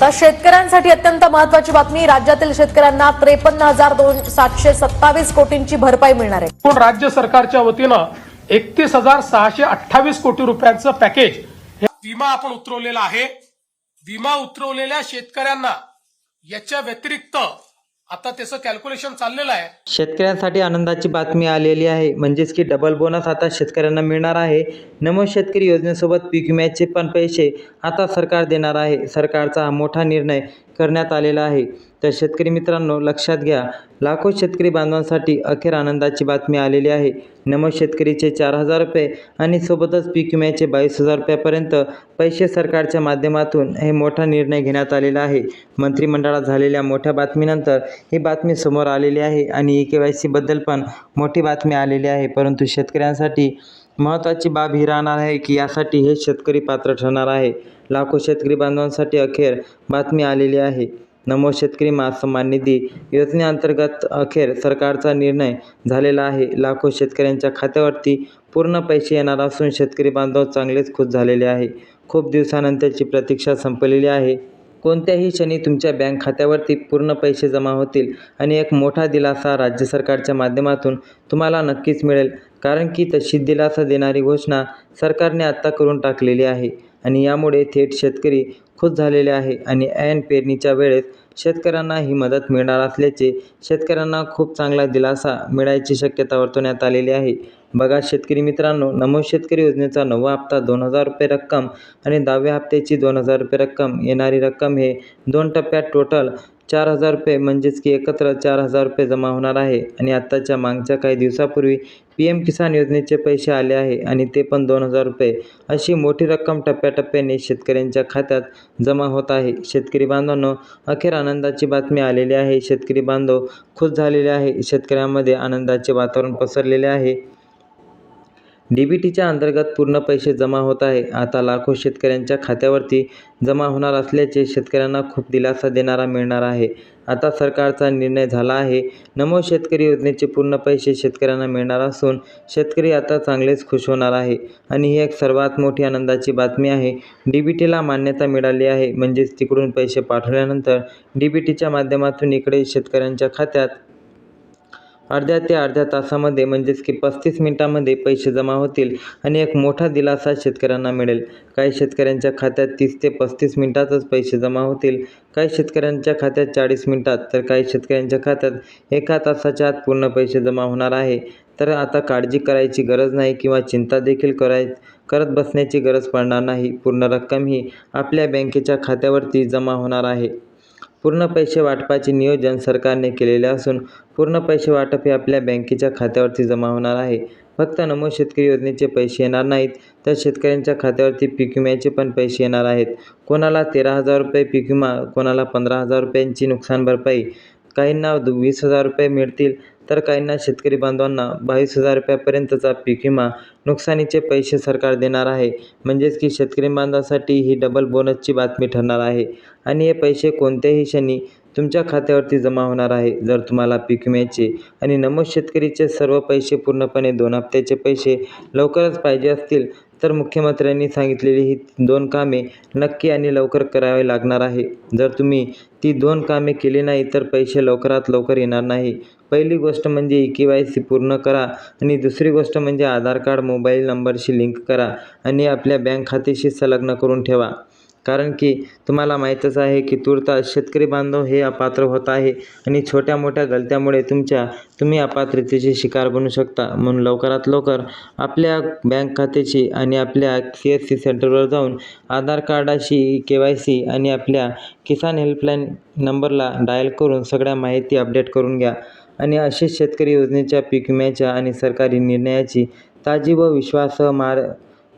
आता शेतकऱ्यांसाठी अत्यंत महत्त्वाची बातमी. राज्यातील शेतकऱ्यांना 53,727 कोटींची भरपाई मिळणार आहे. पण राज्य सरकारच्या वतीनं 31,628 कोटी रुपयांचं पॅकेज विमा आपण उतरवलेला आहे. विमा उतरवलेल्या शेतकऱ्यांना याच्या व्यतिरिक्त आता त्याचं कॅल्क्युलेशन चाललेलं आहे. शेतकऱ्यांसाठी आनंदाची बातमी आलेली आहे, म्हणजेच की डबल बोनस आता शेतकऱ्यांना मिळणार आहे. नमो शेतकरी योजनेसोबत पीक विम्याचे पण पैसे आता सरकार देणार आहे. सरकारचा हा मोठा निर्णय करण्यात आलेला आहे. तर शेतकरी मित्रांनो लक्षात घ्या, लाखो शेतकरी बांधवांसाठी अखेर आनंदाची बातमी आलेली आहे. नमो शेतकरीचे 4,000 रुपये आणि सोबतच पीक विम्याचे 22,000 रुपयापर्यंत पैसे सरकारच्या माध्यमातून हे मोठा निर्णय घेण्यात आलेला आहे. मंत्रिमंडळात झालेल्या मोठ्या बातमीनंतर ही बातमी समोर आलेली आहे आणि KYC बद्दल पण मोठी बातमी आलेली आहे. परंतु शेतकऱ्यांसाठी महत्त्वाची बाब ही राहणार आहे की यासाठी हे शेतकरी पात्र ठरणार आहे. लाखो शेतकरी बांधवांसाठी अखेर बातमी आलेली आहे. नमो शेतकरी महासन्मान निधी योजनेअंतर्गत अखेर सरकारचा निर्णय झालेला आहे. लाखो शेतकऱ्यांच्या खात्यावरती पूर्ण पैसे येणार असून शेतकरी बांधव चांगलेच खुश झालेले आहे. खूप दिवसानंतरची प्रतीक्षा संपलेली आहे. कोणत्याही क्षणी तुमच्या बँक खात्यावरती पूर्ण पैसे जमा होतील आणि एक मोठा दिलासा राज्य सरकारच्या माध्यमातून तुम्हाला नक्कीच मिळेल. कारण की तशी दिलासा देणारी घोषणा सरकारने आत्ता करून टाकलेली आहे आणि यामुळे थेट शेतकरी खुश झालेले आहे आणि ऐन पेरणीच्या वेळेस शेतकऱ्यांना ही मदत मिळणार असल्याचे शेतकऱ्यांना खूप चांगला दिलासा मिळायची शक्यता वर्तवण्यात आलेली आहे. बघा शेतकरी मित्रांनो, नमो शेतकरी योजनेचा 9वा हप्ता 2,000 रुपये रक्कम आणि 10व्या हप्त्याची 2,000 रुपये रक्कम, येणारी रक्कम हे 2 टप्प्यात टोटल 4,000 रुपये म्हणजेच की एकत्र 4,000 रुपये जमा होणार आहे. आणि आत्ताच्या मागच्या काही दिवसापूर्वी PM किसान योजनेचे पैसे आले आहे आणि ते पण 2,000 रुपये. अशी मोठी रक्कम टप्प्याटप्प्याने शेतकऱ्यांच्या खात्यात जमा होत आहे. शेतकरी बांधवांनो अखेर आनंदाची बातमी आलेली आहे. शेतकरी बांधव खुश झालेले आहे. शेतकऱ्यांमध्ये आनंदाचे वातावरण पसरलेले आहे. DBTच्या अंतर्गत पूर्ण पैसे जमा होत आहे. आता लाखो शेतकऱ्यांच्या खात्यावरती जमा होणार असल्याचे शेतकऱ्यांना खूप दिलासा देणारा मिळणार आहे. आता सरकारचा निर्णय झाला आहे. नमो शेतकरी योजनेचे पूर्ण पैसे शेतकऱ्यांना मिळणार असून शेतकरी आता चांगलेच खुश होणार आहे आणि ही एक सर्वात मोठी आनंदाची बातमी आहे. DBTला मान्यता मिळाली आहे, म्हणजेच तिकडून पैसे पाठवल्यानंतर DBTच्या माध्यमातून इकडे शेतकऱ्यांच्या खात्यात अर्ध्या ते अर्ध्या तासामध्ये म्हणजेच की 35 मिनिटांमध्ये पैसे जमा होतील आणि एक मोठा दिलासा शेतकऱ्यांना मिळेल. काही शेतकऱ्यांच्या खात्यात 30 ते 35 मिनिटातच पैसे जमा होतील, काही शेतकऱ्यांच्या खात्यात 40 मिनिटात, तर काही शेतकऱ्यांच्या खात्यात 1 तासाच्या आत पूर्ण पैसे जमा होणार आहे. तर आता काळजी करायची गरज नाही किंवा चिंता देखील करत बसण्याची गरज पडणार नाही. पूर्ण रक्कम ही आपल्या बँकेच्या खात्यावरती जमा होणार आहे. पूर्ण पैसे वाटपाचे नियोजन सरकारने केलेले असून पूर्ण पैसे वाटप हे आपल्या बँकेच्या खात्यावरती जमा होणार आहे. फक्त नमो शेतकरी योजनेचे पैसे येणार नाहीत, तर शेतकऱ्यांच्या खात्यावरती पीक विम्याचे पण पैसे येणार आहेत. कोणाला 13,000 रुपये पीक विमा, कोणाला 15,000 रुपयांची नुकसान भरपाई, काहींना 20,000 रुपये मिळतील, तर काहींना शेतकरी बांधवांना 22,000 रुपयापर्यंतचा पीक विमा नुकसानीचे पैसे सरकार देणार आहे. म्हणजेच की शेतकरी बांधवांसाठी ही डबल बोनसची बातमी ठरणार आहे आणि हे पैसे कोणत्याही क्षणी तुमच्या खात्यावरती जमा होणार आहे. जर तुम्हाला पीक विम्याचे आणि नमो शेतकरीचे सर्व पैसे पूर्णपणे 2 हप्त्याचे पैसे लवकरच पाहिजे असतील, तर मुख्यमंत्र्यांनी सांगितलेली ही 2 कामे नक्की आणि लवकर करावे लागणार आहे. जर तुम्ही ती 2 कामे केली नाही तर पैसे लवकरात लवकर येणार नाही. पहिली गोष्ट म्हणजे KYC पूर्ण करा आणि दुसरी गोष्ट म्हणजे आधार कार्ड मोबाईल नंबरशी लिंक करा आणि आपल्या बँक खात्याशी संलग्न करून ठेवा. कारण की तुम्हाला माहीतच आहे की तूर्तास शेतकरी बांधव हे अपात्र होत आहे आणि छोट्या मोठ्या गलत्यामुळे तुम्ही अपात्रतेची शिकार बनू शकता. म्हणून लवकरात लवकर आपल्या बँक खात्याची आणि आपल्या CSC सेंटरवर जाऊन आधार कार्डाशी KYC आणि आपल्या किसान हेल्पलाईन नंबरला डायल करून सगळ्या माहिती अपडेट करून घ्या. आणि अशीच शेतकरी योजनेच्या पीक विम्याच्या आणि सरकारी निर्णयाची ताजी व विश्वासार्ह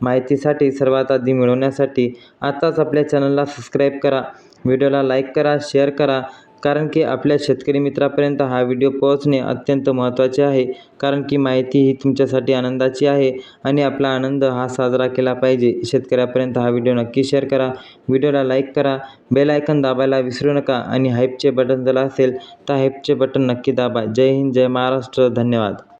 माहितीसाठी सर्वात आधी मिळवण्यासाठी आताच आपल्या चॅनलला सबस्क्राईब करा, व्हिडिओला लाईक करा, शेअर करा. कारण की आपल्या शेतकरी मित्रापर्यंत हा व्हिडिओ पोहोचणे अत्यंत महत्त्वाचे आहे. कारण की माहिती ही तुमच्यासाठी आनंदाची आहे आणि आपला आनंद हा साजरा केला पाहिजे. शेतकऱ्यापर्यंत हा व्हिडिओ नक्की शेअर करा, व्हिडिओला लाईक करा, बेल आयकॉन दाबायला विसरू नका आणि हाईपचे बटन जर असेल तर हाईपचे बटन नक्की दाबा. जय हिंद, जय महाराष्ट्र, धन्यवाद.